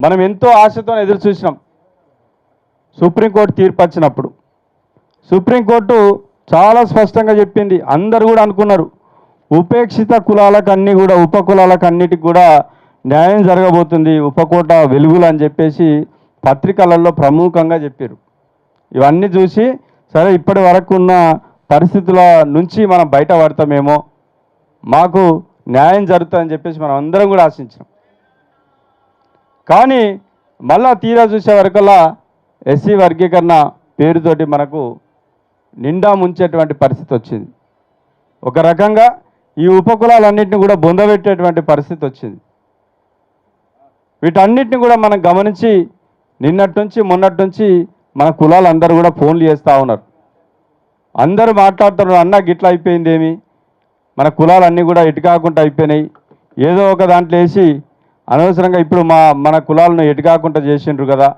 మనం ఎంతో ఆశతో ఎదురు చూసినాం సుప్రీంకోర్టు తీర్పు వచ్చినప్పుడు. సుప్రీంకోర్టు చాలా స్పష్టంగా చెప్పింది. అందరూ కూడా అనుకున్నారు ఉపేక్షిత కులాలకు అన్నీ కూడా ఉపకులాలకు అన్నిటికి కూడా న్యాయం జరగబోతుంది ఉపకోట వెలుగులు అని చెప్పేసి పత్రికలలో ప్రముఖంగా చెప్పారు. ఇవన్నీ చూసి సరే ఇప్పటి వరకు ఉన్న పరిస్థితుల నుంచి మనం బయటపడతామేమో, మాకు న్యాయం జరుగుతుందని చెప్పేసి మనం అందరం కూడా ఆశించాం. కానీ మళ్ళా తీరా చూసే వరకల్లా ఎస్సీ వర్గీకరణ పేరుతోటి మనకు నిండా ముంచేటువంటి పరిస్థితి వచ్చింది. ఒక రకంగా ఈ ఉపకులాలన్నింటినీ కూడా బొందబెట్టేటువంటి పరిస్థితి వచ్చింది. వీటన్నిటిని కూడా మనం గమనించి నిన్నటి నుంచి మొన్నటి నుంచి మన కులాలందరూ కూడా ఫోన్లు చేస్తూ ఉన్నారు. అందరూ మాట్లాడుతున్నారు, అన్న గిట్లా అయిపోయింది ఏమి, మన కులాలన్నీ కూడా ఎటు కాకుండా అయిపోయినాయి, ఏదో ఒక దాంట్లో వేసి అనవసరంగా ఇప్పుడు మన కులాలను ఎటు కాకుండా చేసిండ్రు కదా,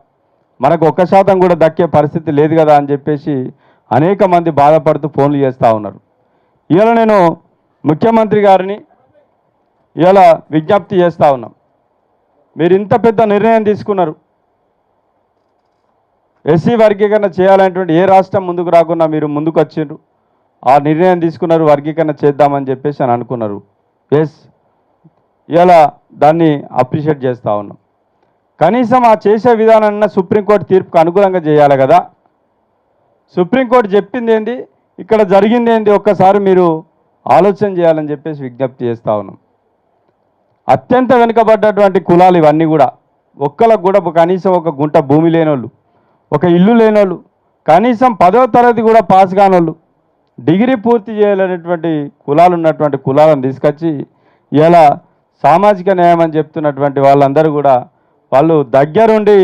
మనకు 1% కూడా దక్కే పరిస్థితి లేదు కదా అని చెప్పేసి అనేక మంది బాధపడుతూ ఫోన్లు చేస్తూ ఉన్నారు. ఇవాళ నేను ముఖ్యమంత్రి గారిని ఇవాళ విజ్ఞప్తి చేస్తూ ఉన్నాం. మీరు ఇంత పెద్ద నిర్ణయం తీసుకున్నారు, ఎస్సీ వర్గీకరణ చేయాలనేటువంటి ఏ రాష్ట్రం ముందుకు రాకుండా మీరు ముందుకు వచ్చిండ్రు, ఆ నిర్ణయం తీసుకున్నారు, వర్గీకరణ చేద్దామని చెప్పేసి అని అనుకున్నారు. ఎస్, ఇలా దాన్ని అప్రిషియేట్ చేస్తూ ఉన్నాం. కనీసం ఆ చేసే విధానాన్ని సుప్రీంకోర్టు తీర్పుకు అనుకూలంగా చేయాలి కదా. సుప్రీంకోర్టు చెప్పింది ఏంది, ఇక్కడ జరిగింది ఏంది, ఒక్కసారి మీరు ఆలోచన చేయాలని చెప్పేసి విజ్ఞప్తి చేస్తూ ఉన్నాం. అత్యంత వెనుకబడ్డటువంటి కులాలు ఇవన్నీ కూడా, ఒక్కలకు కూడా కనీసం ఒక గుంట భూమి లేనోళ్ళు, ఒక ఇల్లు లేనోళ్ళు, కనీసం 10వ తరగతి కూడా పాస్ కానోళ్ళు, డిగ్రీ పూర్తి చేయాలనేటువంటి కులాలు ఉన్నటువంటి కులాలను తీసుకొచ్చి ఇలా సామాజిక న్యాయం అని చెప్తున్నటువంటి వాళ్ళందరూ కూడా వాళ్ళు దగ్గరుండి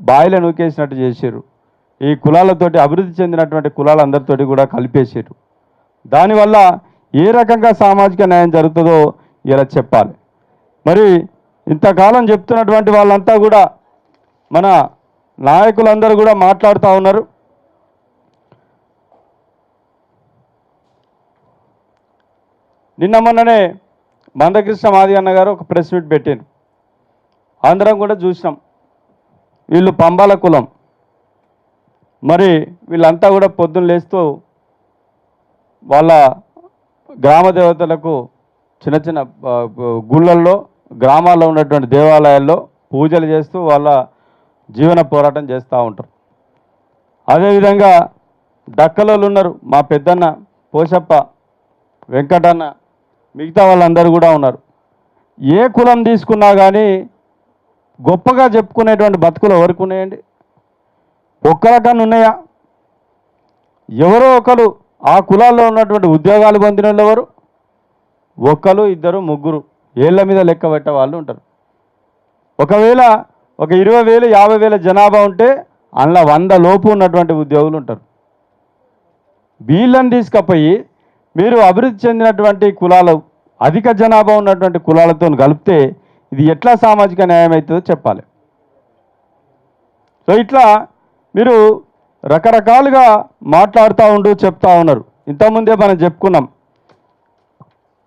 బాయిల నూకేసినట్టు చేశారు. ఈ కులాలతోటి అభివృద్ధి చెందినటువంటి కులాలందరితోటి కూడా కలిపేసారు. దానివల్ల ఏ రకంగా సామాజిక న్యాయం జరుగుతుందో ఇలా చెప్పాలి. మరి ఇంతకాలం చెప్తున్నటువంటి వాళ్ళంతా కూడా మన నాయకులందరూ కూడా మాట్లాడుతూ ఉన్నారు. నిన్న మొన్ననే మందకృష్ణ మాది అన్న గారు ఒక ప్రెస్ మీట్ పెట్టారు. అందరం కూడా చూసినాం. వీళ్ళు పంబాల కులం. మరి వీళ్ళంతా కూడా పొద్దున్న లేస్తూ వాళ్ళ గ్రామ దేవతలకు చిన్న చిన్న గుళ్ళల్లో గ్రామాల్లో ఉన్నటువంటి దేవాలయాల్లో పూజలు చేస్తూ వాళ్ళ జీవన పోరాటం చేస్తూ ఉంటారు. అదేవిధంగా డక్కలోళ్ళు ఉన్నారు, మా పెద్దన్న పోషప్ప, వెంకటన్న, మిగతా వాళ్ళందరూ కూడా ఉన్నారు. ఏ కులం తీసుకున్నా కానీ గొప్పగా చెప్పుకునేటువంటి బతుకులు ఎవరికి ఉన్నాయండి? ఒక్కరకన్నా ఉన్నాయా? ఎవరో ఒకరు ఆ కులాల్లో ఉన్నటువంటి ఉద్యోగాలు పొందిన వాళ్ళు ఎవరు? ఒక్కరు, ఇద్దరు, ముగ్గురు ఏళ్ల మీద లెక్క పెట్టే వాళ్ళు ఉంటారు. ఒకవేళ ఒక 20,000 50,000 జనాభా ఉంటే అందులో 100 లోపు ఉన్నటువంటి ఉద్యోగులు ఉంటారు. వీళ్ళని తీసుకుపోయి మీరు అభివృద్ధి చెందినటువంటి కులాలు అధిక జనాభా ఉన్నటువంటి కులాలతో కలిపితే ఇది ఎట్లా సామాజిక న్యాయం అవుతుందో చెప్పాలి. సో ఇట్లా మీరు రకరకాలుగా మాట్లాడుతూ చెప్తా ఉన్నారు. ఇంతకుముందే మనం చెప్పుకున్నాం,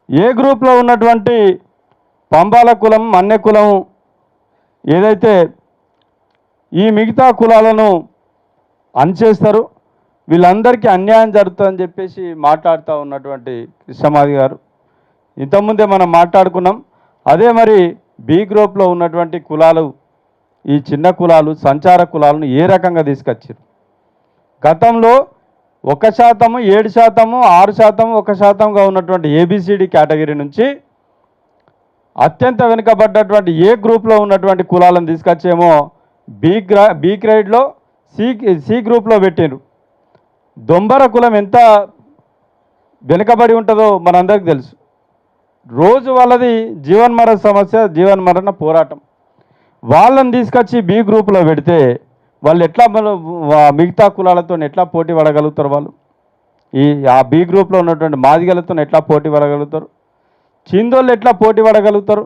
ఏ గ్రూప్లో ఉన్నటువంటి పంబాల కులం, మన్నె కులం ఏదైతే ఈ మిగతా కులాలను అణచేస్తారు, వీళ్ళందరికీ అన్యాయం జరుగుతుందని చెప్పేసి మాట్లాడుతూ ఉన్నటువంటి కృష్ణమాది గారు ఇంతకుముందే మనం మాట్లాడుకున్నాం. అదే మరి బి గ్రూప్లో ఉన్నటువంటి కులాలు, ఈ చిన్న కులాలు, సంచార కులాలను ఏ రకంగా తీసుకొచ్చారు? గతంలో 1%, 7%, 6%, 1%గా ఉన్నటువంటి ఏబిసిడి కేటగిరీ నుంచి అత్యంత వెనుకబడ్డటువంటి ఏ గ్రూప్లో ఉన్నటువంటి కులాలను తీసుకొచ్చేమో బి గ్రేడ్లో సి గ్రూప్లో పెట్టారు. దొంబర కులం ఎంత వెనుకబడి ఉంటుందో మనందరికీ తెలుసు. రోజు వాళ్ళది జీవన్మరణ సమస్య, జీవన్మరణ పోరాటం. వాళ్ళని తీసుకొచ్చి బి గ్రూప్లో పెడితే వాళ్ళు ఎట్లా మిగతా కులాలతో ఎట్లా పోటీ పడగలుగుతారు? వాళ్ళు ఆ బి గ్రూప్లో ఉన్నటువంటి మాదిగలతో ఎట్లా పోటీ పడగలుగుతారు? చిందోళ్ళు ఎట్లా పోటీ పడగలుగుతారు?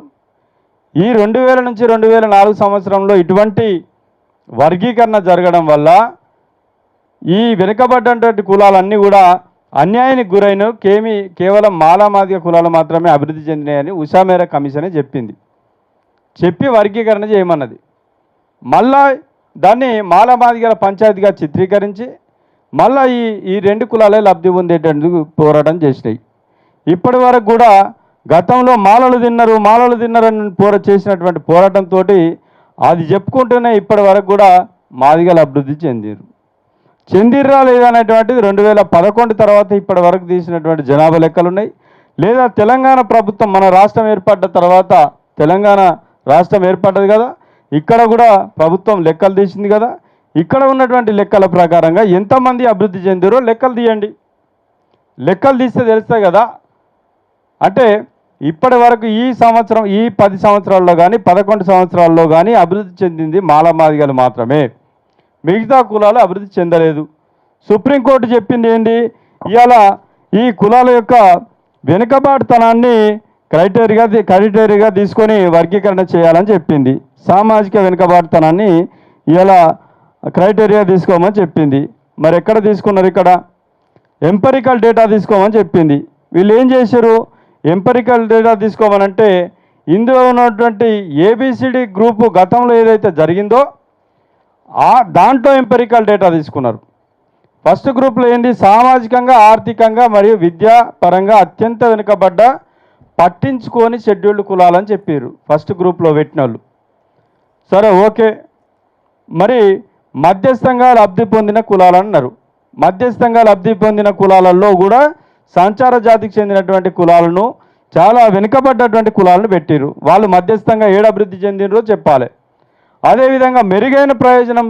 ఈ 2000 నుంచి 2004 సంవత్సరంలో ఇటువంటి వర్గీకరణ జరగడం వల్ల ఈ వెనుకబడ్డటువంటి కులాలన్నీ కూడా అన్యాయానికి గురైన కేవలం మాలామాదిగ కులాలు మాత్రమే అభివృద్ధి చెందినాయని ఉషా మేర కమిషనే చెప్పింది. చెప్పి వర్గీకరణ చేయమన్నది. మళ్ళా దాన్ని మాలమాదిగల పంచాయతీగా చిత్రీకరించి మళ్ళా ఈ రెండు కులాలే లబ్ధి పొందేటందుకు పోరాటం చేసినాయి. ఇప్పటి వరకు కూడా గతంలో మాలలు తిన్నారని చేసినటువంటి పోరాటంతో అది చెప్పుకుంటూనే ఇప్పటి వరకు కూడా మాదిగలు అభివృద్ధి చెందిర్రా లేదనేటువంటిది 2011 తర్వాత ఇప్పటి వరకు తీసినటువంటి జనాభా లెక్కలు ఉన్నాయి. లేదా తెలంగాణ ప్రభుత్వం మన రాష్ట్రం ఏర్పడ్డ తర్వాత తెలంగాణ రాష్ట్రం ఏర్పడ్డది కదా, ఇక్కడ కూడా ప్రభుత్వం లెక్కలు తీసింది కదా, ఇక్కడ ఉన్నటువంటి లెక్కల ప్రకారంగా ఎంతమంది అభివృద్ధి చెందిరో లెక్కలు తీయండి. లెక్కలు తీస్తే తెలుస్తాయి కదా. అంటే ఇప్పటి వరకు ఈ సంవత్సరం ఈ 10 సంవత్సరాల్లో కానీ 11 సంవత్సరాల్లో కానీ అభివృద్ధి చెందింది మాలమాదిగలు మాత్రమే, మిగతా కులాలు అభివృద్ధి చెందలేదు. సుప్రీంకోర్టు చెప్పింది ఏంటి, ఇవాళ ఈ కులాల యొక్క వెనుకబాటుతనాన్ని క్రైటీరియాగా తీసుకొని వర్గీకరణ చేయాలని చెప్పింది. సామాజిక వెనుకబాటుతనాన్ని ఇలా క్రైటీరియా తీసుకోమని చెప్పింది. మరి ఎక్కడ తీసుకున్నారు? ఇక్కడ ఎంపరికల్ డేటా తీసుకోమని చెప్పింది. వీళ్ళు ఏం చేశారు? ఎంపరికల్ డేటా తీసుకోమనంటే ఇందులో ఉన్నటువంటి ఏబిసిడి గ్రూపు గతంలో ఏదైతే జరిగిందో దాంట్లో ఎంపరికల్ డేటా తీసుకున్నారు. ఫస్ట్ గ్రూప్లో ఏంటి, సామాజికంగా ఆర్థికంగా మరియు విద్యాపరంగా అత్యంత వెనుకబడ్డ పట్టించుకొని షెడ్యూల్డ్ కులాలని చెప్పారు ఫస్ట్ గ్రూప్లో పెట్టిన వాళ్ళు. సరే ఓకే, మరి మధ్యస్థంగా లబ్ధి పొందిన కులాలు అన్నారు. మధ్యస్థంగా లబ్ధి పొందిన కులాలలో కూడా సంచార జాతికి చెందినటువంటి కులాలను చాలా వెనుకబడ్డటువంటి కులాలను పెట్టారు. వాళ్ళు మధ్యస్థంగా ఏడు అభివృద్ధి చెందినరో చెప్పాలి. అదేవిధంగా మెరుగైన ప్రయోజనం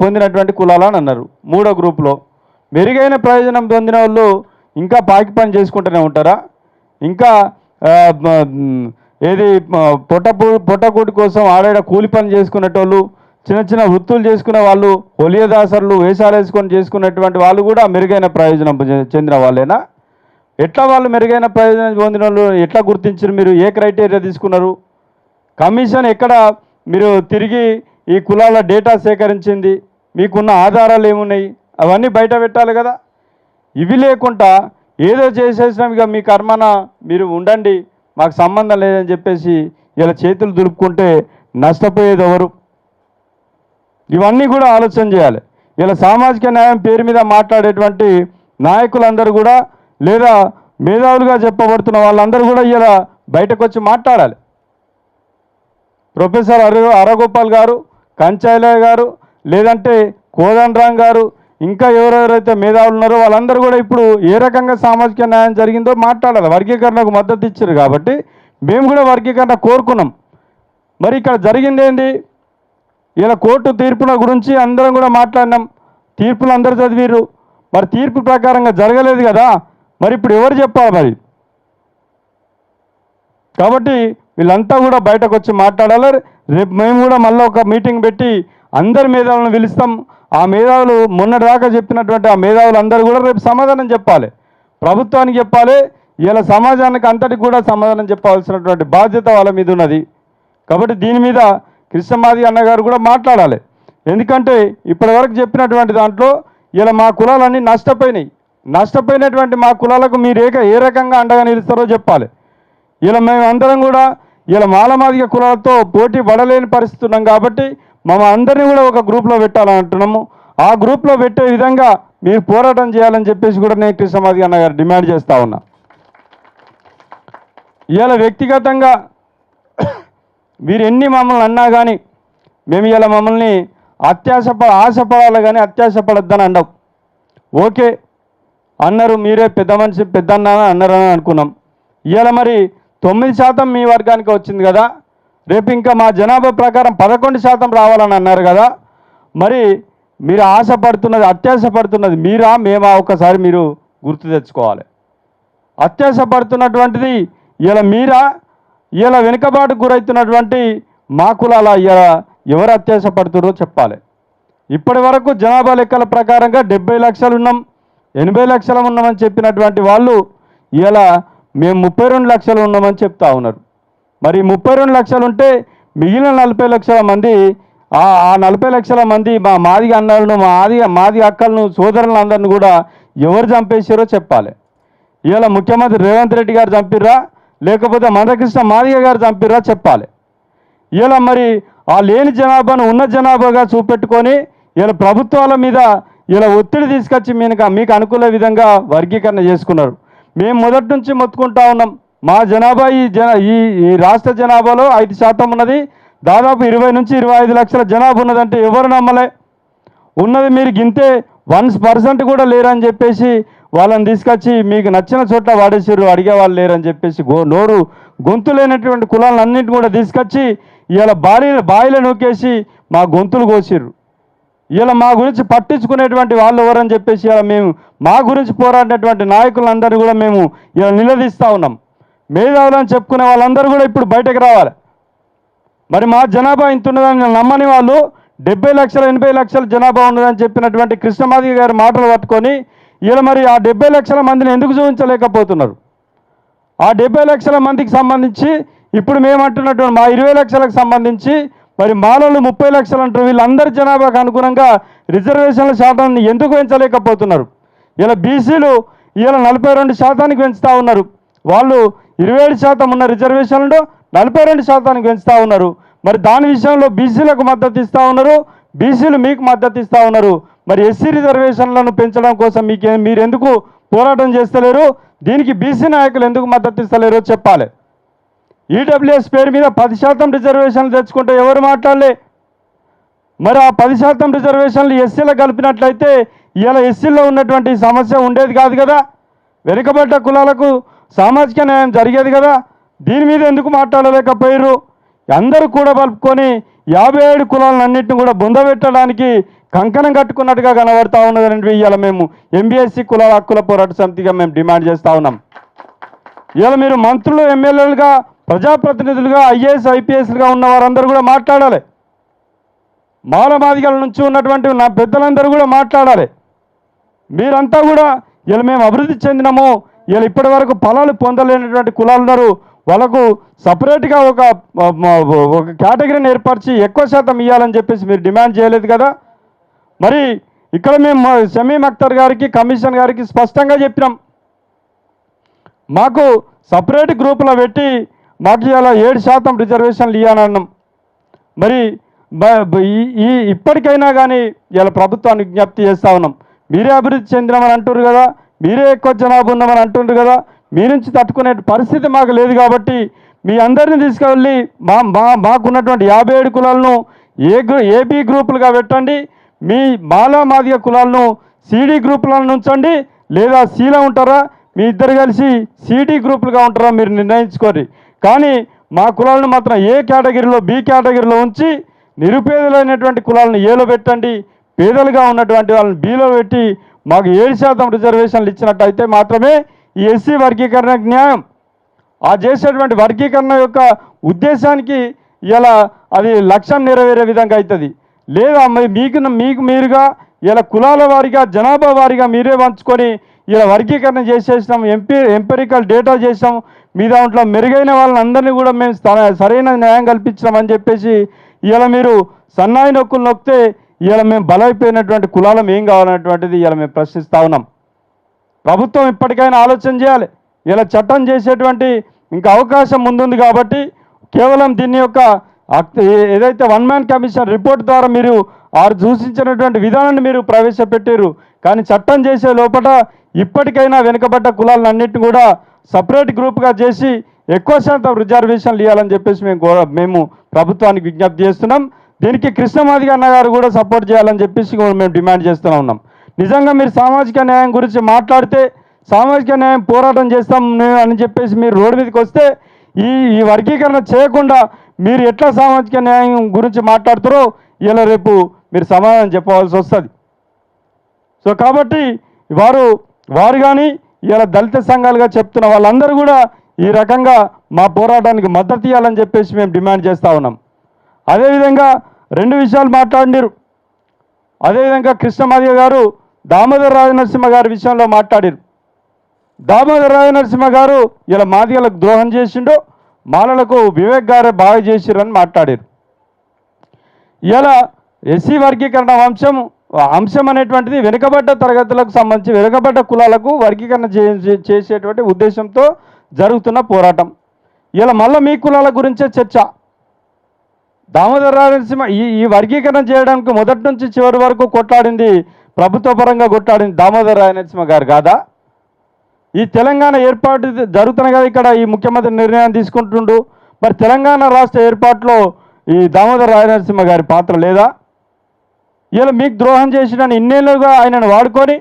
పొందినటువంటి కులాలని అన్నారు మూడో గ్రూప్లో. మెరుగైన ప్రయోజనం పొందిన వాళ్ళు ఇంకా పాకి పని చేసుకుంటూనే ఉంటారా? ఇంకా ఏది పొట్టకూటి కోసం ఆడాడ కూలి పని చేసుకునేటోళ్ళు, చిన్న చిన్న వృత్తులు చేసుకునే వాళ్ళు, ఒలియదాసరులు వేషాలు వేసుకొని చేసుకునేటువంటి వాళ్ళు కూడా మెరుగైన ప్రయోజనం చెందిన వాళ్ళేనా? ఎట్లా వాళ్ళు మెరుగైన ప్రయోజనం పొందిన వాళ్ళు ఎట్లా గుర్తించారు? మీరు ఏ క్రైటీరియా తీసుకున్నారు? కమిషన్ ఎక్కడ మీరు తిరిగి ఈ కులాల డేటా సేకరించింది? మీకున్న ఆధారాలు ఏమున్నాయి? అవన్నీ బయట పెట్టాలి కదా. ఇవి లేకుండా ఏదో చేసేసినాం ఇక మీ కర్మన మీరు ఉండండి, మాకు సంబంధం లేదని చెప్పేసి ఇలా చేతులు దులుపుకుంటే నష్టపోయేది ఎవరు? ఇవన్నీ కూడా ఆలోచన చేయాలి. ఇలా సామాజిక న్యాయం పేరు మీద మాట్లాడేటువంటి నాయకులందరూ కూడా లేదా మేధావులుగా చెప్పబడుతున్న వాళ్ళందరూ కూడా ఇలా బయటకు వచ్చి మాట్లాడాలి. ప్రొఫెసర్ అరగోపాల్ గారు, కంచాయిలయ్య గారు, లేదంటే కోదండరామ్ గారు, ఇంకా ఎవరెవరైతే మేధావులు ఉన్నారో వాళ్ళందరూ కూడా ఇప్పుడు ఏ రకంగా సామాజిక న్యాయం జరిగిందో మాట్లాడాలి. వర్గీకరణకు మద్దతు ఇచ్చారు కాబట్టి మేము కూడా వర్గీకరణ కోరుకున్నాం. మరి ఇక్కడ జరిగింది ఏంటి? ఇలా కోర్టు తీర్పుల గురించి అందరం కూడా మాట్లాడినాం. తీర్పులు అందరూ చదివిరు. మరి తీర్పు ప్రకారంగా జరగలేదు కదా, మరి ఇప్పుడు ఎవరు చెప్పాలి మరి? కాబట్టి వీళ్ళంతా కూడా బయటకు వచ్చి మాట్లాడాలి. రేపు మేము కూడా మళ్ళీ ఒక మీటింగ్ పెట్టి అందరి మేధావులను పిలుస్తాం. ఆ మేధావులు మొన్నటిదాకా చెప్పినటువంటి ఆ మేధావులు అందరూ కూడా రేపు సమాధానం చెప్పాలి, ప్రభుత్వానికి చెప్పాలి. ఇలా సమాజానికి అంతటికి కూడా సమాధానం చెప్పాల్సినటువంటి బాధ్యత వాళ్ళ మీద ఉన్నది. కాబట్టి దీని మీద కృష్ణమాది అన్నగారు కూడా మాట్లాడాలి. ఎందుకంటే ఇప్పటివరకు చెప్పినటువంటి దాంట్లో ఇలా మా కులాలన్నీ నష్టపోయినటువంటి మా కులాలకు మీరు ఏ రకంగా అండగా నిలుస్తారో చెప్పాలి. ఇలా మేము అందరం కూడా ఇలా మాలమాదిగ కులాలతో పోటీ పడలేని పరిస్థితి ఉన్నాం కాబట్టి మమ్మల్ని అందరినీ కూడా ఒక గ్రూప్లో పెట్టాలని అంటున్నాము. ఆ గ్రూప్లో పెట్టే విధంగా మీరు పోరాటం చేయాలని చెప్పేసి కూడా నేను కృష్ణమాది అన్న గారు డిమాండ్ చేస్తూ ఉన్నా. ఇలా వ్యక్తిగతంగా మీరు ఎన్ని మమ్మల్ని అన్నా కానీ మేము ఇలా మమ్మల్ని ఆశపడాలి కానీ అత్యాశపడద్దని అన్నావు. ఓకే అన్నారు, మీరే పెద్ద మనిషి పెద్దన్న అన్నారని అనుకున్నాం. ఇవాళ మరి 9% మీ వర్గానికి వచ్చింది కదా, రేపు ఇంకా మా జనాభా ప్రకారం 11% రావాలని అన్నారు కదా. మరి మీరు అత్యాశపడుతున్నది మీరా మేమా? ఒకసారి మీరు గుర్తు తెచ్చుకోవాలి. అత్యాశపడుతున్నటువంటిది ఇలా మీరా? ఇలా వెనుకబాటుకు గురవుతున్నటువంటి మా కులాల ఇలా ఎవరు అత్యాశపడుతున్నారో చెప్పాలి. ఇప్పటి వరకు జనాభా లెక్కల ప్రకారంగా 70 లక్షలు ఉన్నాం, 80 లక్షలు ఉన్నామని చెప్పినటువంటి వాళ్ళు ఇలా మేము 32 లక్షలు ఉన్నామని చెప్తా ఉన్నారు. మరి 32 లక్షలు ఉంటే మిగిలిన 40 లక్షల మంది ఆ 40 లక్షల మంది మా మాదిగ అన్నలను మాది అక్కలను సోదరులందరినీ కూడా ఎవరు చంపేసారో చెప్పాలి. ఇలా ముఖ్యమంత్రి రేవంత్ రెడ్డి గారు చంపిర్రా లేకపోతే మందకృష్ణ మాదిగ గారు చంపిర్రా చెప్పాలి. ఇలా మరి ఆ లేని జనాభాను ఉన్న జనాభాగా చూపెట్టుకొని ఇలా ప్రభుత్వాల మీద ఇలా ఒత్తిడి తీసుకొచ్చి మీకు అనుకూల విధంగా వర్గీకరణ చేసుకున్నారు. మేము మొదటి నుంచి మొత్తుకుంటా ఉన్నాం. మా జనాభా ఈ రాష్ట్ర జనాభాలో 5% ఉన్నది. దాదాపు 20 నుంచి 25 లక్షల జనాభా ఉన్నదంటే ఎవరు నమ్మలే. ఉన్నది మీరు గింతే 1% కూడా లేరని చెప్పేసి వాళ్ళని తీసుకొచ్చి మీకు నచ్చిన చోట్ల వాడేసారు, అడిగే వాళ్ళు లేరని చెప్పేసి గొంతు లేనటువంటి కులాలను అన్నింటిని కూడా తీసుకొచ్చి ఇలా బాయిలో నూకేసి మా గొంతులు కోసిర్రు. ఇలా మా గురించి పట్టించుకునేటువంటి వాళ్ళు ఎవరని చెప్పేసి ఇలా మేము మా గురించి పోరాడినటువంటి నాయకులందరూ కూడా మేము ఇలా నిలదీస్తూ ఉన్నాం. మేధావులని చెప్పుకునే వాళ్ళందరూ కూడా ఇప్పుడు బయటకు రావాలి. మరి మా జనాభా ఇంత ఉన్నదని నమ్మని వాళ్ళు 70 లక్షల 80 లక్షల జనాభా ఉన్నదని చెప్పినటువంటి కృష్ణమాదిగ గారి మాటలు పట్టుకొని ఇలా మరి ఆ 70 లక్షల మందిని ఎందుకు చూపించలేకపోతున్నారు? ఆ 70 లక్షల మందికి సంబంధించి ఇప్పుడు మేము అంటున్నటువంటి మా 20 లక్షలకు సంబంధించి మరి మాలోళ్ళు 30 లక్షలు అంటారు. వీళ్ళందరి జనాభాకు అనుగుణంగా రిజర్వేషన్ల శాతాన్ని ఎందుకు పెంచలేకపోతున్నారు? ఇలా బీసీలు ఇలా 42% పెంచుతూ ఉన్నారు. వాళ్ళు 27% ఉన్న రిజర్వేషన్లు 42% పెంచుతూ ఉన్నారు. మరి దాని విషయంలో బీసీలకు మద్దతు ఇస్తూ ఉన్నారు, బీసీలు మీకు మద్దతు ఇస్తూ ఉన్నారు. మరి ఎస్సీ రిజర్వేషన్లను పెంచడం కోసం మీరు ఎందుకు పోరాటం చేస్తలేరు? దీనికి బీసీ నాయకులు ఎందుకు మద్దతు ఇస్తలేరో చెప్పాలి. ఈడబ్ల్యూఎస్ పేరు మీద 10% రిజర్వేషన్లు తెచ్చుకుంటే ఎవరు మాట్లాడలే. మరి ఆ 10% రిజర్వేషన్లు ఎస్సీలకు కలిపినట్లయితే ఇలా ఎస్సీలో ఉన్నటువంటి సమస్య ఉండేది కాదు కదా, వెనుకబడ్డ కులాలకు సామాజిక న్యాయం జరిగేది కదా. దీని మీద ఎందుకు మాట్లాడలేకపోయారు? అందరూ కూడా కలుపుకొని 57 కులాలన్నింటినీ కూడా బొందబెట్టడానికి కంకణం కట్టుకున్నట్టుగా కనబడతా ఉన్నదండి. ఇవాళ మేము ఎంబీఎస్సీ కులాల హక్కుల పోరాట సమితిగా మేము డిమాండ్ చేస్తూ ఉన్నాం. ఇవాళ మీరు మంత్రులు, ఎమ్మెల్యేలుగా, ప్రజాప్రతినిధులుగా, ఐఏఎస్ ఐపీఎస్లుగా ఉన్న వారందరూ కూడా మాట్లాడాలి. మాదిగల నుంచి ఉన్నటువంటి నా పెద్దలందరూ కూడా మాట్లాడాలి. మీరంతా కూడా ఇలా మేము అభివృద్ధి చెందినాము, ఇలా ఇప్పటి వరకు ఫలాలు పొందలేనటువంటి కులాలు ఉన్నారు, వాళ్ళకు సపరేట్గా ఒక కేటగిరీని ఏర్పరిచి ఎక్కువ శాతం ఇవ్వాలని చెప్పేసి మీరు డిమాండ్ చేయలేదు కదా. మరి ఇక్కడ మేము షమీం అఖ్తర్ గారికి, కమిషన్ గారికి స్పష్టంగా చెప్పినాం, మాకు సపరేట్ గ్రూపులో పెట్టి మాకు ఇలా 7% రిజర్వేషన్లు ఇవ్వాలన్నాం. మరి ఇప్పటికైనా కానీ ఇలా ప్రభుత్వాన్ని విజ్ఞప్తి చేస్తూ ఉన్నాం. మీరే అభివృద్ధి చెందినామని అంటున్నారు కదా, మీరే ఎక్కువ జనాభా ఉన్నామని అంటున్నారు కదా, మీ నుంచి తట్టుకునే పరిస్థితి మాకు లేదు కాబట్టి మీ అందరినీ తీసుకెళ్ళి మాకున్నటువంటి 57 కులాలను ఏబీ గ్రూపులుగా పెట్టండి, మీ మాదిగ కులాలను సిడి గ్రూపులను ఉంచండి, లేదా సీలో ఉంటారా, మీ ఇద్దరు కలిసి సిడి గ్రూపులుగా ఉంటారా మీరు నిర్ణయించుకోండి. కానీ మా కులాలను మాత్రం ఏ కేటగిరీలో బి కేటగిరీలో ఉంచి నిరుపేదలైనటువంటి కులాలను ఏలో పెట్టండి, పేదలుగా ఉన్నటువంటి వాళ్ళని బీలో పెట్టి మాకు 7% రిజర్వేషన్లు ఇచ్చినట్టయితే మాత్రమే ఈ ఎస్సీ వర్గీకరణ న్యాయం. ఆ చేసేటువంటి వర్గీకరణ యొక్క ఉద్దేశానికి ఇలా అది లక్ష్యం నెరవేరే విధంగా అవుతుంది. లేదా మరి మీకు మీరుగా ఇలా కులాల వారిగా, జనాభా వారిగా మీరే పంచుకొని ఇలా వర్గీకరణ చేసేసినాం, ఎంపెరికల్ డేటా చేసాం, మీ దాంట్లో మెరుగైన వాళ్ళని అందరినీ కూడా మేము సరైన న్యాయం కల్పించామని చెప్పేసి ఇలా మీరు సన్నాయి నొక్కులు నొక్కితే ఇలా మేము బలైపోయినటువంటి కులాలం ఏం కావాలన్నటువంటిది ఇలా మేము ప్రశ్నిస్తూ ఉన్నాం. ప్రభుత్వం ఇప్పటికైనా ఆలోచన చేయాలి. ఇలా చట్టం చేసేటువంటి ఇంకా అవకాశం ముందుంది కాబట్టి కేవలం దీని యొక్క ఏదైతే 1 మ్యాన్ కమిషన్ రిపోర్ట్ ద్వారా మీరు సూచించినటువంటి విధానాన్ని మీరు ప్రవేశపెట్టారు. కానీ చట్టం చేసే లోపల ఇప్పటికైనా వెనుకబడ్డ కులాలన్నింటినీ కూడా సపరేట్ గ్రూప్గా చేసి ఎక్కువ శాతం రిజర్వేషన్లు ఇవ్వాలని చెప్పేసి మేము ప్రభుత్వానికి విజ్ఞప్తి చేస్తున్నాం. దీనికి కృష్ణమాదిగ అన్న గారు కూడా సపోర్ట్ చేయాలని చెప్పేసి మేము డిమాండ్ చేస్తూ ఉన్నాం. నిజంగా మీరు సామాజిక న్యాయం గురించి మాట్లాడితే, సామాజిక న్యాయం పోరాటం చేస్తాం అని చెప్పేసి మీరు రోడ్డు మీదకి వస్తే ఈ వర్గీకరణ చేయకుండా మీరు ఎట్లా సామాజిక న్యాయం గురించి మాట్లాడుతారో ఇలా రేపు మీరు సమాధానం చెప్పవలసి వస్తుంది. సో కాబట్టి వారు కానీ ఇలా దళిత సంఘాలుగా చెప్తున్న వాళ్ళందరూ కూడా ఈ రకంగా మా పోరాటానికి మద్దతు ఇవ్వాలని చెప్పేసి మేము డిమాండ్ చేస్తూ ఉన్నాం. అదేవిధంగా 2 విషయాలు మాట్లాడినారు. అదేవిధంగా కృష్ణమాదిగ గారు దామోదర రాజనరసింహ గారి విషయంలో మాట్లాడారు. దామోదర రాజనరసింహ గారు ఇలా మాదిగలకు ద్రోహం చేసిండో, మాలలకు వివేక్ గారే బాగా చేసిరని మాట్లాడారు. ఇలా ఎస్సీ వర్గీకరణ అంశం అనేటువంటిది వెనుకబడ్డ తరగతులకు సంబంధించి వెనుకబడ్డ కులాలకు వర్గీకరణ చేసేటువంటి ఉద్దేశంతో జరుగుతున్న పోరాటం. ఇలా మళ్ళీ మీ కులాల గురించే చర్చ. దామోదర రాయలసీమ ఈ వర్గీకరణ చేయడానికి మొదటి నుంచి చివరి వరకు కొట్లాడింది, ప్రభుత్వ పరంగా కొట్లాడింది దామోదర రాయలసీమ గారు కాదా? ఈ తెలంగాణ ఏర్పాటు జరుగుతున్న కదా, ఇక్కడ ఈ ముఖ్యమంత్రి నిర్ణయం తీసుకుంటుండు. మరి తెలంగాణ రాష్ట్ర ఏర్పాటులో ఈ దామోదర రాయలసీమ గారి పాత్ర లేదా? ఇలా మీకు ద్రోహం చేసిన ఇన్నేళ్ళుగా ఆయనను వాడుకొని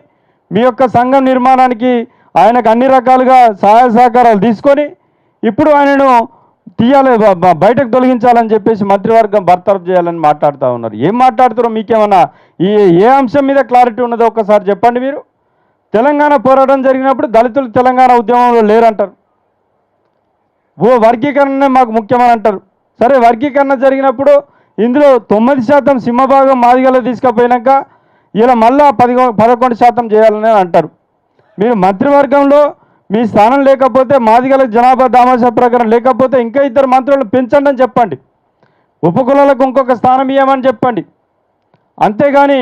మీ యొక్క సంఘం నిర్మాణానికి ఆయనకు అన్ని రకాలుగా సహాయ సహకారాలు తీసుకొని ఇప్పుడు ఆయనను తీయాలి, బయటకు తొలగించాలని చెప్పేసి మంత్రివర్గం బర్తరఫ్ చేయాలని మాట్లాడుతూ ఉన్నారు. ఏం మాట్లాడుతారో మీకేమన్నా ఏ అంశం మీద క్లారిటీ ఉన్నదో ఒక్కసారి చెప్పండి. మీరు తెలంగాణ పోరాటం జరిగినప్పుడు దళితులు తెలంగాణ ఉద్యమంలో లేరంటారు, వర్గీకరణనే మాకు ముఖ్యమని అంటారు. సరే, వర్గీకరణ జరిగినప్పుడు ఇందులో 9% సింహభాగం మాదిగలో తీసుకుపోయినాక ఇలా మళ్ళా 11% చేయాలని అంటారు. మీరు మంత్రివర్గంలో మీ స్థానం లేకపోతే, మాదిగల జనాభా దామాషా ప్రకారం లేకపోతే ఇంకా 2 మంత్రులు పెంచండి అని చెప్పండి, ఉపకులాలకు ఇంకొక స్థానం ఇవ్వమని చెప్పండి. అంతేగాని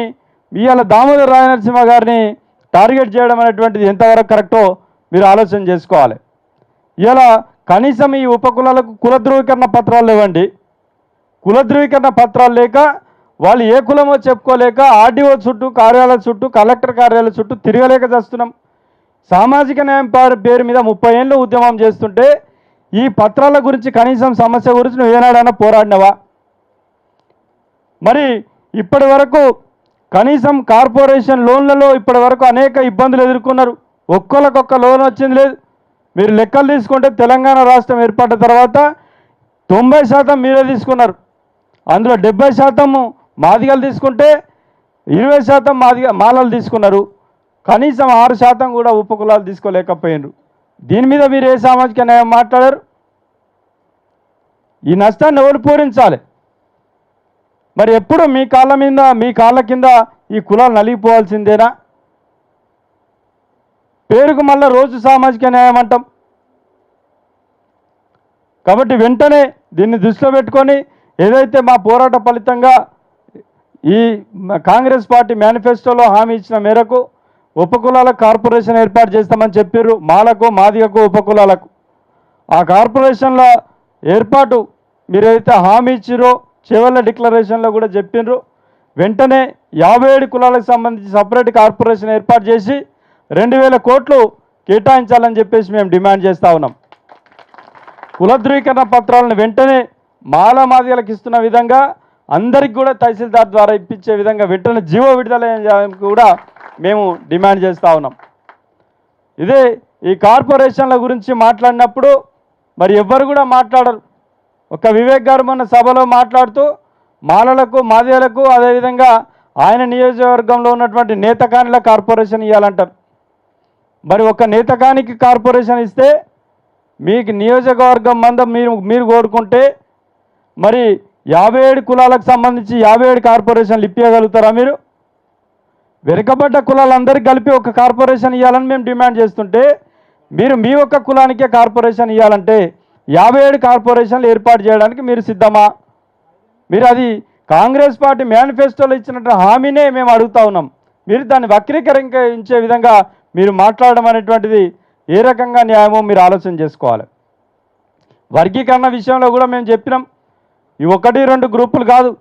ఇవాళ దామోదర రాయలసీమ గారిని టార్గెట్ చేయడం అనేటువంటిది ఎంతవరకు కరెక్టో మీరు ఆలోచన చేసుకోవాలి. ఇలా కనీసం ఈ ఉపకులాలకు కుల ధృవీకరణ పత్రాలు లేవండి. కుల ధృవీకరణ పత్రాలు లేక వాళ్ళు ఏ కులమో చెప్పుకోలేక ఆర్డీఓ చుట్టూ, కార్యాలయం చుట్టూ, కలెక్టర్ కార్యాలయం చుట్టూ తిరగలేక చేస్తున్నాం. సామాజిక న్యాయం పేరు మీద 30 ఏళ్ళు ఉద్యమం చేస్తుంటే ఈ పత్రాల గురించి, కనీసం సమస్య గురించి నువ్వు ఏనాడైనా పోరాడినవా? మరి ఇప్పటి వరకు కనీసం కార్పొరేషన్ లోన్లలో ఇప్పటి వరకు అనేక ఇబ్బందులు ఎదుర్కొన్నారు. ఒక్కొక్క లోన్ వచ్చింది లేదు. మీరు లెక్కలు తీసుకుంటే తెలంగాణ రాష్ట్రం ఏర్పడిన తర్వాత 90% మీరే తీసుకున్నారు. అందులో 70% మాదిగలు తీసుకుంటే 20% మాలలు తీసుకున్నారు. కనీసం 6% కూడా ఉపకులాలు తీసుకోలేకపోయినారు. దీని మీద మీరు ఏ సామాజిక న్యాయం మాట్లాడారు? ఈ నష్టాన్ని ఎవరు పూరించాలి? మరి ఎప్పుడు మీ కాళ్ళ కింద ఈ కులాలు నలిగిపోవాల్సిందేనా? పేరుకు మళ్ళీ రోజు సామాజిక న్యాయం అంటాం. కాబట్టి వెంటనే దీన్ని దృష్టిలో పెట్టుకొని ఏదైతే మా పోరాట ఫలితంగా ఈ కాంగ్రెస్ పార్టీ మేనిఫెస్టోలో హామీ ఇచ్చిన మేరకు ఉపకులాల కార్పొరేషన్ ఏర్పాటు చేస్తామని చెప్పారు, మాలకు, మాదిగకు, ఉపకులాలకు. ఆ కార్పొరేషన్ల ఏర్పాటు మీరైతే హామీ ఇచ్చిరో చివరి డిక్లరేషన్లో కూడా చెప్పినారు. వెంటనే 57 కులాలకు సంబంధించి సపరేట్ కార్పొరేషన్ ఏర్పాటు చేసి 2000 కోట్లు కేటాయించాలని చెప్పేసి మేము డిమాండ్ చేస్తూ ఉన్నాం. కుల ధృవీకరణ పత్రాలను వెంటనే మాదిగలకు ఇస్తున్న విధంగా అందరికి కూడా తహసీల్దార్ ద్వారా ఇప్పించే విధంగా వెంటనే జీవో విడుదల చేయడానికి కూడా మేము డిమాండ్ చేస్తూ ఉన్నాం. ఇదే ఈ కార్పొరేషన్ల గురించి మాట్లాడినప్పుడు మరి ఎవ్వరు కూడా మాట్లాడరు. ఒక వివేక్ గారు మొన్న సభలో మాట్లాడుతూ మాలలకు, మాదిగలకు, అదేవిధంగా ఆయన నియోజకవర్గంలో ఉన్నటువంటి నేతకానిల కార్పొరేషన్ ఇవ్వాలంటారు. మరి ఒక నేతకానికి కార్పొరేషన్ ఇస్తే మీకు నియోజకవర్గం మందం మీరు కోరుకుంటే మరి 57 కులాలకు సంబంధించి 57 కార్పొరేషన్లు ఇప్పించగలుగుతారా? మీరు వెనుకబడ్డ కులాలందరికీ కలిపి ఒక కార్పొరేషన్ ఇవ్వాలని మేము డిమాండ్ చేస్తుంటే మీరు మీ ఒక్క కులానికే కార్పొరేషన్ ఇవ్వాలంటే 57 కార్పొరేషన్లు ఏర్పాటు చేయడానికి మీరు సిద్ధమా? మీరు అది కాంగ్రెస్ పార్టీ మేనిఫెస్టోలో ఇచ్చినట్టు హామీనే మేము అడుగుతా ఉన్నాం. మీరు దాన్ని వక్రీకరించే విధంగా మీరు మాట్లాడడం అనేటువంటిది ఏ రకంగా న్యాయమో మీరు ఆలోచన చేసుకోవాలి. వర్గీకరణ విషయంలో కూడా మేము చెప్పినాం, ఈ 1-2 గ్రూపులు కాదు,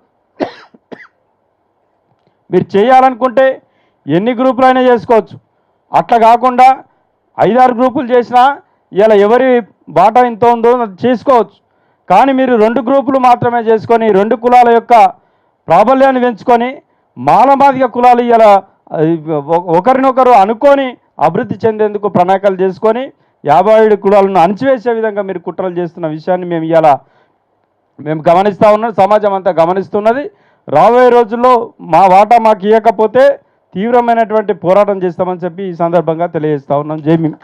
మీరు చేయాలనుకుంటే ఎన్ని గ్రూపులు అయినా చేసుకోవచ్చు. అట్లా కాకుండా 5-6 గ్రూపులు చేసినా ఇలా ఎవరి బాటా ఎంత ఉందో చేసుకోవచ్చు. కానీ మీరు 2 గ్రూపులు మాత్రమే చేసుకొని 2 కులాల యొక్క ప్రాబల్యాన్ని పెంచుకొని మాదిగ కులాలు ఇలా ఒకరినొకరు అనుకొని అభివృద్ధి చెందేందుకు ప్రణాళికలు చేసుకొని 57 కులాలను అణచివేసే విధంగా మీరు కుట్రలు చేస్తున్న విషయాన్ని మేము గమనిస్తూ ఉన్నాం, సమాజం అంతా గమనిస్తున్నది. రాబోయే రోజుల్లో మా వాటా మాకు ఇవ్వకపోతే తీవ్రమైనటువంటి పోరాటం చేస్తామని చెప్పి ఈ సందర్భంగా తెలియజేస్తా ఉన్నాం. జై భీమ్.